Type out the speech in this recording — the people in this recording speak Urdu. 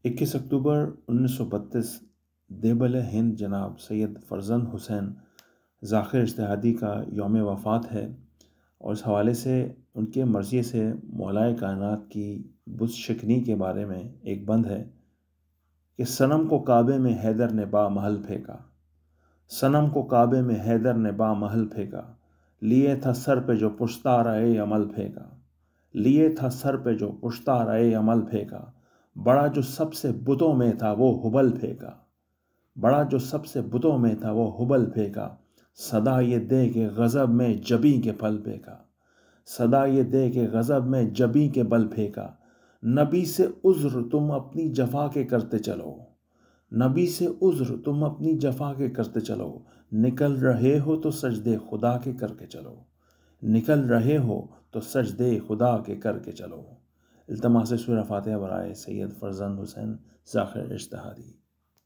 21 اکتوبر 1932 دیبل ہند جناب سید فرزند حسین ذاکر اجتہادی کا یوم وفات ہے، اور اس حوالے سے ان کے مرثیے سے مولائے کائنات کی بت شکنی کے بارے میں ایک بند ہے کہ صنم کو کعبے میں حیدر نے با محل پھینکا، صنم کو کعبے میں حیدر نے با محل پھینکا، لیے تھا سر پہ جو پشتہ رہے عمل پھینکا، لیے تھا سر پہ جو پشتہ رہے عمل پھینکا، بڑا جو سب سے بتوں میں تھا وہ حبل پھینکا، بڑا جو سب سے بتوں میں تھا وہ حبل پھینکا، صدا یہ دے کہ غضب میں جبیں کے پھل پھینکا، صدا یہ دے کہ غضب میں جبیں کے بل پھینکا، نبی سے عذر تم اپنی جفا کے کرتے چلو، نبی سے عذر تم اپنی جفا کے کرتے چلو، نکل رہے ہو تو سجدے خدا کے کر کے چلو، نکل رہے ہو تو سجدے خدا کے کر کے چلو۔ التماس سورہ فاتحہ برائے سید فرزند حسین ذاکر اجتہادی۔